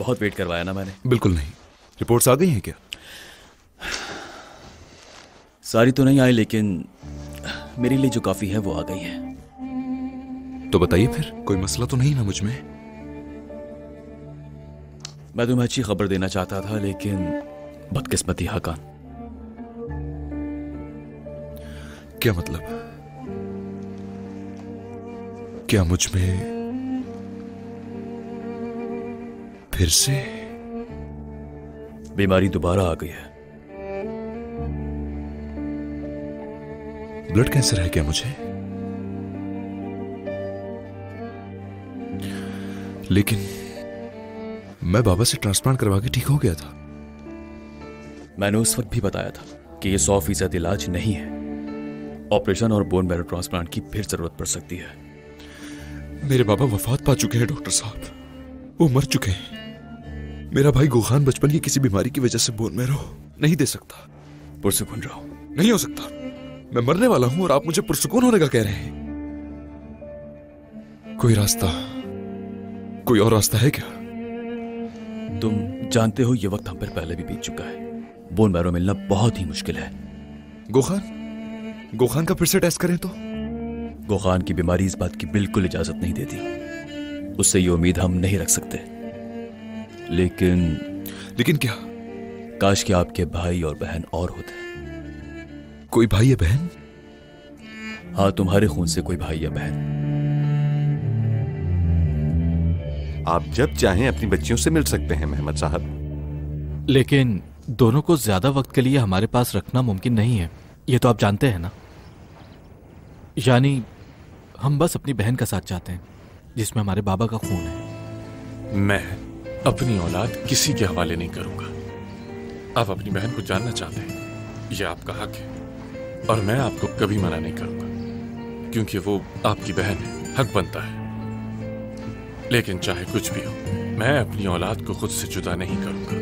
बहुत वेट करवाया ना मैंने? बिल्कुल नहीं। रिपोर्ट्स आ गई हैं क्या? सारी तो नहीं आई, लेकिन मेरे लिए जो काफी है वो आ गई है। तो बताइए फिर, कोई मसला तो नहीं ना मुझ में? मैं तुम्हें अच्छी खबर देना चाहता था, लेकिन बदकिस्मती हाकान। क्या मतलब? क्या मुझ में फिर से बीमारी दोबारा आ गई है? ब्लड कैंसर है क्या मुझे? लेकिन मैं बाबा से ट्रांसप्लांट करवा के ठीक हो गया था। मैंने उस वक्त भी बताया था कि यह 100% इलाज नहीं है। ऑपरेशन और बोन मैरो ट्रांसप्लांट की फिर जरूरत पड़ सकती है। मेरे बाबा वफात पा चुके हैं डॉक्टर साहब, वो मर चुके हैं। मेरा भाई गोखान बचपन की किसी बीमारी की वजह से बोन मैरो नहीं दे सकता। पुरसुकून रहो। नहीं हो सकता, मैं मरने वाला हूं और आप मुझे पुरसुकून होने का कह रहे हैं। कोई रास्ता, कोई और रास्ता है क्या? तुम जानते हो, यह वक्त हम पर पहले भी बीत चुका है। बोन मैरो मिलना बहुत ही मुश्किल है। गोखान का फिर से टेस्ट करें तो? गोखान की बीमारी इस बात की बिल्कुल इजाजत नहीं देती। उससे ये उम्मीद हम नहीं रख सकते। लेकिन क्या? काश कि आपके भाई और बहन और होते। कोई भाई या बहन? हाँ, तुम्हारे खून से कोई भाई या बहन। आप जब चाहें अपनी बच्चियों से मिल सकते हैं मेहमद साहब। लेकिन दोनों को ज्यादा वक्त के लिए हमारे पास रखना मुमकिन नहीं है, ये तो आप जानते हैं ना। यानी हम बस अपनी बहन का साथ चाहते हैं जिसमें हमारे बाबा का खून है। मैं अपनी औलाद किसी के हवाले नहीं करूंगा। आप अपनी बहन को जानना चाहते हैं, यह आपका हक है और मैं आपको कभी मना नहीं करूंगा, क्योंकि वो आपकी बहन है, हक बनता है। लेकिन चाहे कुछ भी हो, मैं अपनी औलाद को खुद से जुदा नहीं करूंगा।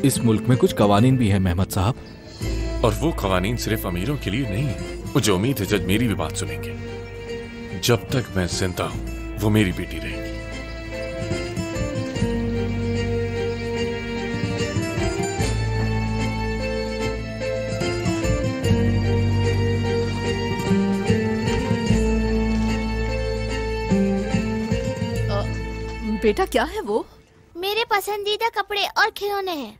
इस मुल्क में कुछ कवानीन भी है मेहमद साहब, और वो कवानीन सिर्फ अमीरों के लिए नहीं है। मुझे उम्मीद है जज मेरी भी बात सुनेंगे। जब तक मैं जिंदा हूं, वो मेरी बेटी रहेगी। बेटा क्या है वो? मेरे पसंदीदा कपड़े और खिलौने हैं।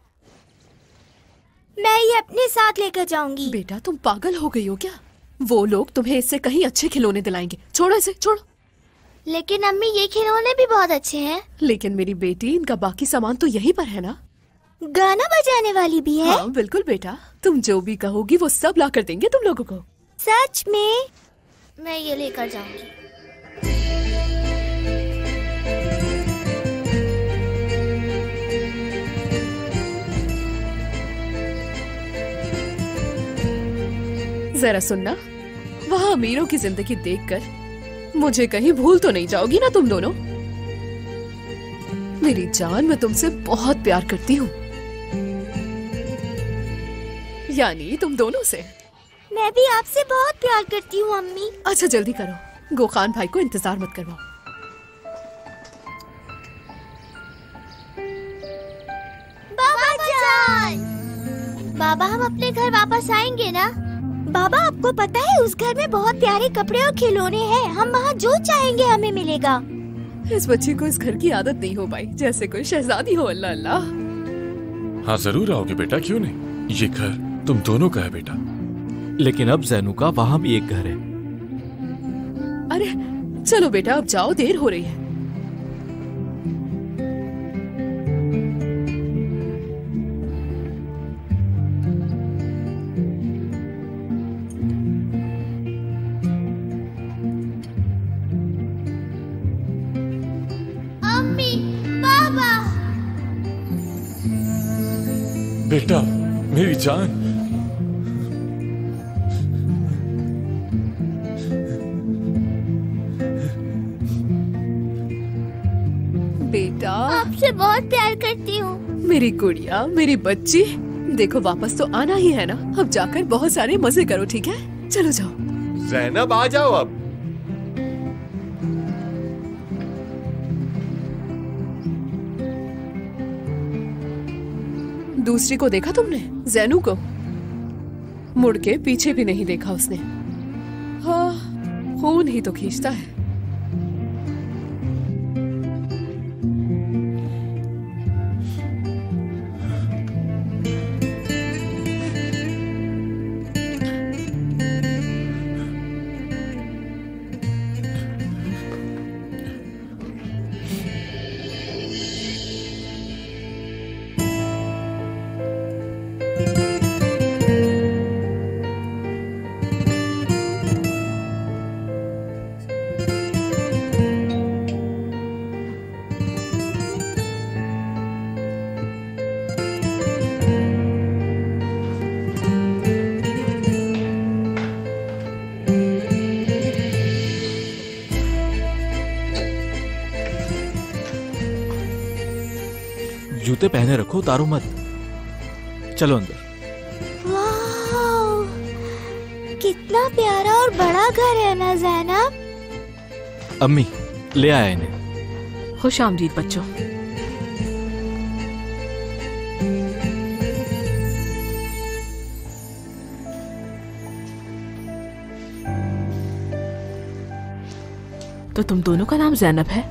मैं ये अपने साथ लेकर जाऊंगी। बेटा तुम पागल हो गई हो क्या? वो लोग तुम्हें इससे कहीं अच्छे खिलौने दिलाएंगे। छोड़ो इसे, छोड़ो। लेकिन अम्मी, ये खिलौने भी बहुत अच्छे हैं। लेकिन मेरी बेटी, इनका बाकी सामान तो यहीं पर है ना। गाना बजाने वाली भी है? हाँ बिल्कुल बेटा, तुम जो भी कहोगी वो सब ला कर देंगे तुम लोगों को। सच में? मैं ये लेकर जाऊंगी। जरा सुनना, वहाँ अमीरों की जिंदगी देखकर मुझे कहीं भूल तो नहीं जाओगी ना तुम दोनों? मेरी जान, मैं तुमसे बहुत प्यार करती हूँ, यानी तुम दोनों से। मैं भी आपसे बहुत प्यार करती हूँ अम्मी। अच्छा जल्दी करो, गोखान भाई को इंतजार मत करवाओ। बाबा जान! बाबा, हम अपने घर वापस आएंगे ना? बाबा, आपको पता है उस घर में बहुत प्यारे कपड़े और खिलौने हैं। हम वहाँ जो चाहेंगे हमें मिलेगा। इस बच्ची को इस घर की आदत नहीं हो पाई, जैसे कोई शहजादी हो। अल्लाह अल्लाह। हाँ जरूर आओगे बेटा, क्यों नहीं। ये घर तुम दोनों का है बेटा। लेकिन अब जैनू का वहां भी एक घर है। अरे चलो बेटा, अब जाओ, देर हो रही है। बेटा, मेरी जान। बेटा, आपसे बहुत प्यार करती हूँ। मेरी गुड़िया, मेरी बच्ची, देखो वापस तो आना ही है ना। अब जाकर बहुत सारे मजे करो, ठीक है? चलो जाओ। ज़ैनब, आ जाओ अब। दूसरी को देखा तुमने? जैनू को। मुड़ के पीछे भी नहीं देखा उसने। हाँ, खून ही तो खींचता है। जूते पहने रखो, उतारो मत। चलो अंदर। वाह, कितना प्यारा और बड़ा घर है ना ज़ैनब। अम्मी ले आया इन्हें। खुश आमदीद बच्चों। तो तुम दोनों का नाम ज़ैनब है,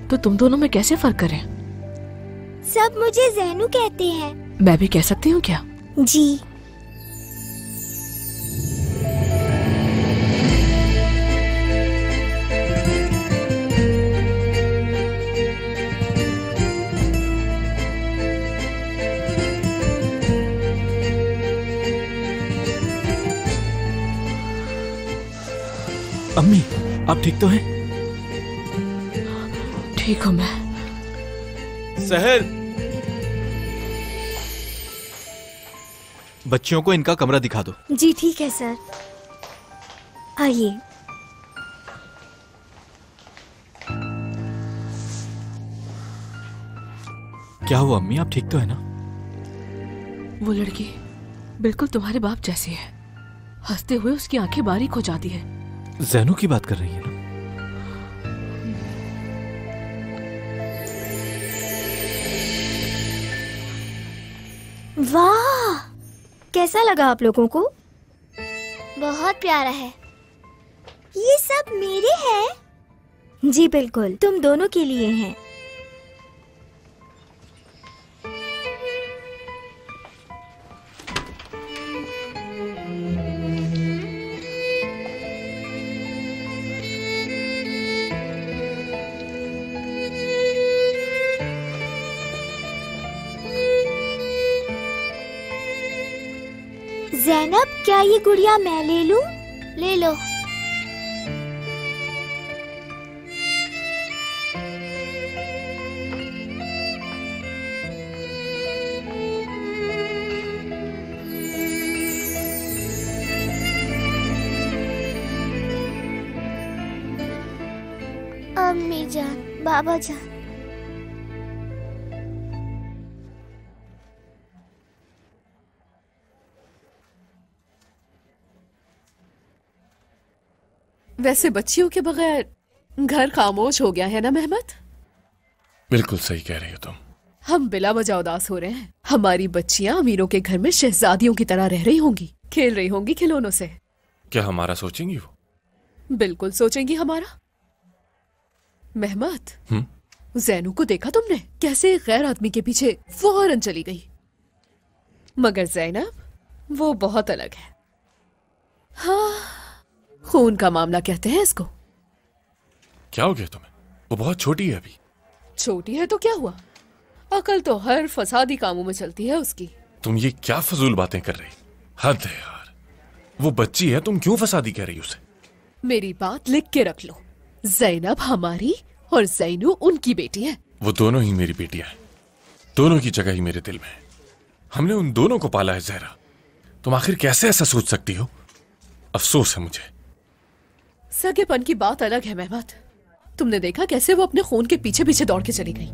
तो तुम दोनों में कैसे फर्क करें? सब मुझे ज़ैनू कहते हैं। मैं भी कह सकती हूँ क्या? जी। अम्मी आप ठीक तो हैं? ठीक हूँ मैं। सहर, बच्चियों को इनका कमरा दिखा दो। जी ठीक है सर। आइए। क्या हुआ अम्मी, आप ठीक तो है ना? वो लड़की बिल्कुल तुम्हारे बाप जैसी है। हंसते हुए उसकी आंखें बारीक हो जाती है। जैनू की बात कर रही है ना? वाह, कैसा लगा आप लोगों को? बहुत प्यारा है। ये सब मेरे हैं? जी बिल्कुल, तुम दोनों के लिए हैं। ज़ैनब, क्या ये गुड़िया मैं ले लूं? ले लो। अम्मी जान, बाबा जान। वैसे बच्चियों के बगैर घर खामोश हो गया है ना मेहमत? बिल्कुल सही कह रही हो तुम। हम बिला वजह उदास हो रहे हैं। हमारी बच्चियां अमीरों के घर में शहजादियों की तरह रह रही होंगी, खेल रही होंगी खिलौनों से। क्या हमारा सोचेंगी वो? बिल्कुल सोचेंगी हमारा। मेहमत, जैनू को देखा तुमने? कैसे गैर आदमी के पीछे फौरन चली गई। मगर जैनब, वो बहुत अलग है। हाँ, खून का मामला कहते हैं इसको। क्या हो गया तुम्हें? वो बहुत छोटी है अभी। छोटी है तो क्या हुआ? अकल तो हर फसादी कामों में चलती है उसकी। तुम ये क्या फजूल बातें कर रही? हद है यार। वो बच्ची है, तुम क्यों फसादी कह रही हो उसे? मेरी बात लिख के रख लो। जैनब हमारी और जैनू उनकी बेटी है। वो दोनों ही मेरी बेटियां हैं। दोनों की जगह ही मेरे दिल में है। हमने उन दोनों को पाला है जहरा। तुम आखिर कैसे ऐसा सोच सकती हो? अफसोस है मुझे। सगेपन की बात अलग है मेहमत। तुमने देखा कैसे वो अपने खून के पीछे पीछे दौड़ के चली गई।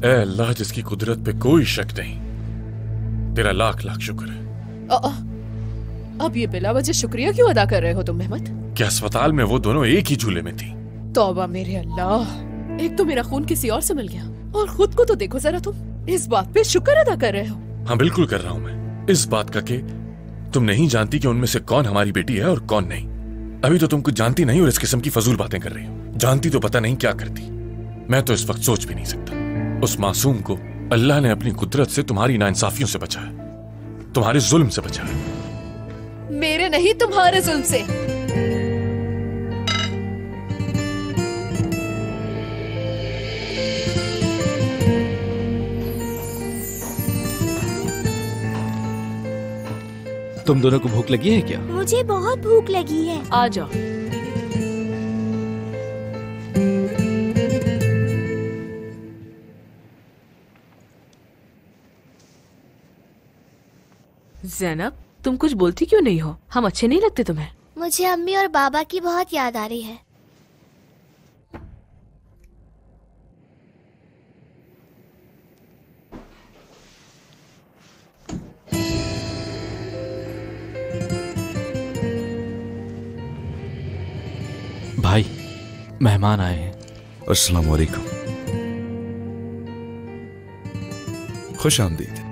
ऐ अल्लाह, जिसकी कुदरत पे कोई शक नहीं, तेरा लाख लाख शुक्र है। अब ये बिला वजह शुक्रिया क्यों अदा कर रहे हो तुम मेहमत? क्या अस्पताल में वो दोनों एक ही झूले में थी? तौबा मेरे अल्लाह, एक तो मेरा खून किसी और से मिल गया, और खुद को तो देखो जरा तुम। इस बात पे शुक्र अदा कर रहे हो? हाँ बिल्कुल कर रहा हूं मैं, इस बात का कि तुम नहीं जानती कि उनमें से कौन हमारी बेटी है और कौन नहीं। अभी तो तुम कुछ जानती नहीं और इस किस्म की फजूल बातें कर रही हो। जानती तो पता नहीं क्या करती। मैं तो इस वक्त सोच भी नहीं सकता। उस मासूम को अल्लाह ने अपनी कुदरत से तुम्हारी नाइंसाफियों से बचाया, तुम्हारे जुल्म से बचाया। मेरे नहीं, तुम्हारे जुल्म से। तुम दोनों को भूख लगी है क्या? मुझे बहुत भूख लगी है। आ जाओ। ज़ैनब, तुम कुछ बोलती क्यों नहीं हो? हम अच्छे नहीं लगते तुम्हें? मुझे अम्मी और बाबा की बहुत याद आ रही है। भाई, मेहमान आए हैं। अस्सलाम वालेकुम। खुश आमदीद।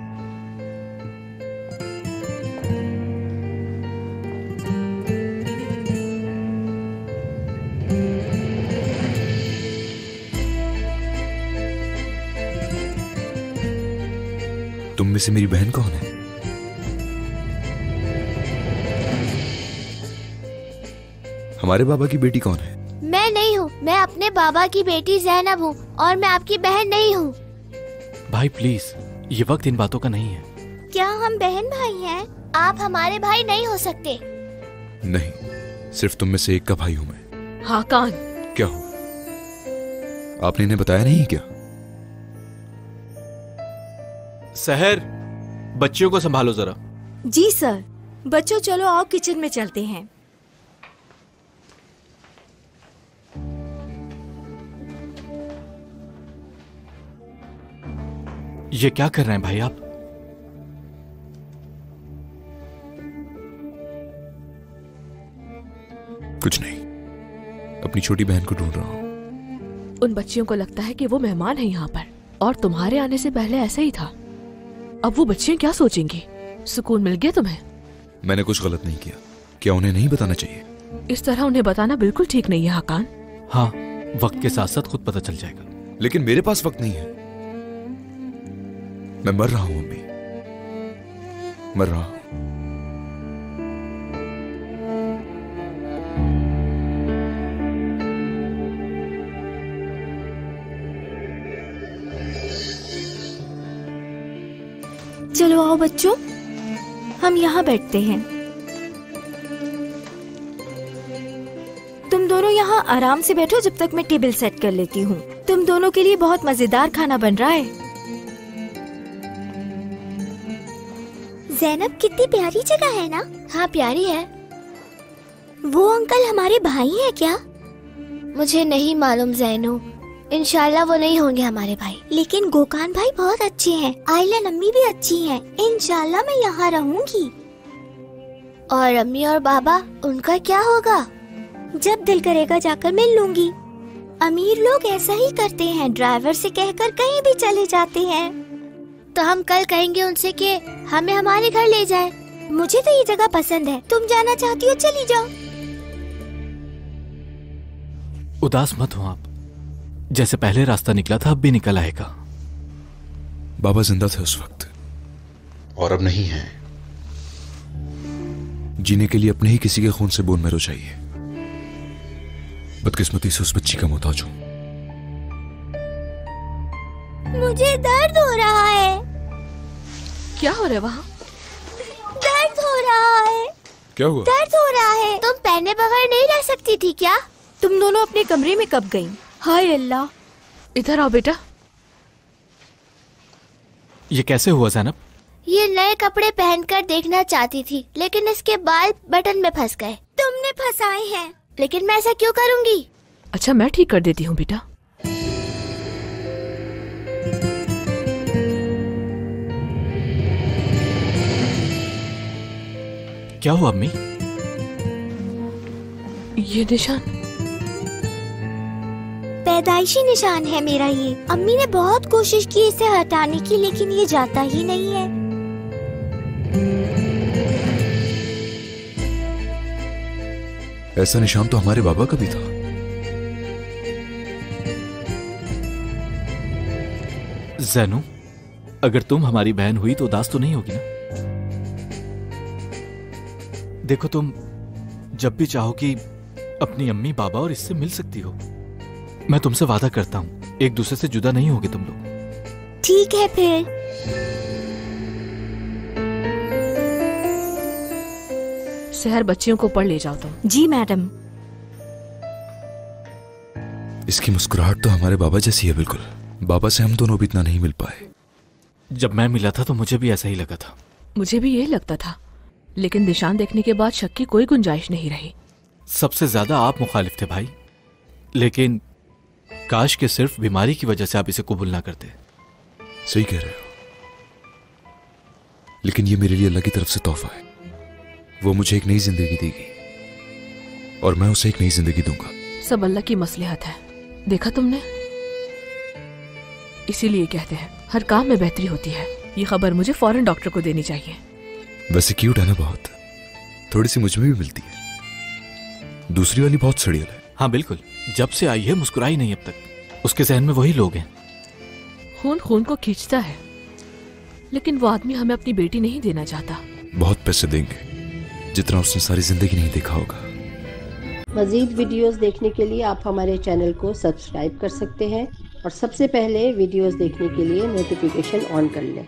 तुम में से मेरी बहन कौन है? हमारे बाबा की बेटी कौन है? मैं नहीं हूँ। मैं अपने बाबा की बेटी ज़ैनब हूँ और मैं आपकी बहन नहीं हूँ। भाई प्लीज, ये वक्त इन बातों का नहीं है। क्या हम बहन भाई हैं? आप हमारे भाई नहीं हो सकते। नहीं, सिर्फ तुम में से एक का भाई हूं मैं। हाकान, क्या हो? आपने इन्हें बताया नहीं क्या? सहर, बच्चियों को संभालो जरा। जी सर। बच्चों चलो आओ किचन में चलते हैं। ये क्या कर रहे हैं भाई आप? कुछ नहीं, अपनी छोटी बहन को ढूंढ रहा हूं। उन बच्चियों को लगता है कि वो मेहमान है यहाँ पर, और तुम्हारे आने से पहले ऐसा ही था। अब वो बच्चियां क्या सोचेंगी? सुकून मिल गया तुम्हें? मैंने कुछ गलत नहीं किया। क्या उन्हें नहीं बताना चाहिए? इस तरह उन्हें बताना बिल्कुल ठीक नहीं है हाकान। हाँ, वक्त के साथ साथ खुद पता चल जाएगा। लेकिन मेरे पास वक्त नहीं है। मैं मर रहा हूं अम्मी, मर रहा हूं। चलो आओ बच्चों, हम यहाँ बैठते हैं। तुम दोनों यहाँ आराम से बैठो जब तक मैं टेबल सेट कर लेती हूँ। तुम दोनों के लिए बहुत मजेदार खाना बन रहा है। ज़ैनब, कितनी प्यारी जगह है ना? हाँ प्यारी है। वो अंकल हमारे भाई हैं क्या? मुझे नहीं मालूम ज़ैनू, इंशाल्लाह वो नहीं होंगे हमारे भाई। लेकिन गोकान भाई बहुत अच्छे हैं, आइलन अम्मी भी अच्छी हैं। इंशाल्लाह मैं यहाँ रहूंगी। और अम्मी और बाबा, उनका क्या होगा? जब दिल करेगा जाकर मिल लूंगी। अमीर लोग ऐसा ही करते हैं, ड्राइवर से कहकर कहीं भी चले जाते हैं। तो हम कल कहेंगे उनसे कि हमें हमारे घर ले जाए। मुझे तो ये जगह पसंद है, तुम जाना चाहती हो चली जाओ। उदास मत हो आप, जैसे पहले रास्ता निकला था अब भी निकल आएगा। बाबा जिंदा थे उस वक्त, और अब नहीं है। जीने के लिए अपने ही किसी के खून से बोन मैरो चाहिए। बदकिस्मती से उस बच्ची का मोहताज हूं। मुझे दर्द हो रहा है। क्या हो रहा है वहाँ? दर्द हो रहा है। क्या हुआ? दर्द हो रहा है। तुम पहने बगैर नहीं रह सकती थी क्या? तुम दोनों अपने कमरे में कब गईं? हाय अल्लाह। इधर आओ बेटा। ये कैसे हुआ ज़ैनब? ये नए कपड़े पहनकर देखना चाहती थी, लेकिन इसके बाल बटन में फंस गए। तुमने फंसाए हैं। लेकिन मैं ऐसा क्यों करूंगी? अच्छा, मैं ठीक कर देती हूँ बेटा। क्या हुआ अम्मी? ये निशान पैदाइशी निशान है मेरा ये। अम्मी ने बहुत कोशिश की इसे हटाने की, लेकिन ये जाता ही नहीं है। ऐसा निशान तो हमारे बाबा का भी था। जैनू, अगर तुम हमारी बहन हुई तो उदास तो नहीं होगी ना? देखो, तुम जब भी चाहो कि अपनी अम्मी, बाबा और इससे मिल सकती हो। मैं तुमसे वादा करता हूं, एक दूसरे से जुदा नहीं होगे तुम लोग। ठीक है फिर। शहर बच्चियों को पढ़ ले जाओ तुम। जी मैडम। इसकी मुस्कुराहट तो हमारे बाबा जैसी है बिल्कुल। बाबा से हम दोनों भी इतना नहीं मिल पाए। जब मैं मिला था तो मुझे भी ऐसा ही लगा था। मुझे भी यही लगता था, लेकिन निशान देखने के बाद शक की कोई गुंजाइश नहीं रही। सबसे ज्यादा आप मुखालिफ थे भाई, लेकिन काश के सिर्फ बीमारी की वजह से आप इसे कबूल ना करते। सही कह रहे हो, लेकिन ये मेरे लिए अल्लाह की तरफ से तोहफा है। वो मुझे एक नई जिंदगी देगी और मैं उसे एक नई जिंदगी दूंगा। सब अल्लाह की मसलिहत है, देखा तुमने? इसीलिए कहते हैं हर काम में बेहतरी होती है। ये खबर मुझे फौरन डॉक्टर को देनी चाहिए। वैसे क्यूट है ना बहुत, थोड़ी सी मुझ में भी मिलती है। दूसरी वाली बहुत सड़ियल है। हाँ बिल्कुल, जब से आई है मुस्कुराई नहीं अब तक। उसके जहन में वही लोग हैं। खून खून को खींचता है, लेकिन वो आदमी हमें अपनी बेटी नहीं देना चाहता। बहुत पैसे देंगे, जितना उसने सारी जिंदगी नहीं देखा होगा। मजीद वीडियोस देखने के लिए आप हमारे चैनल को सब्सक्राइब कर सकते हैं और सबसे पहले वीडियोस देखने के लिए नोटिफिकेशन ऑन कर लें।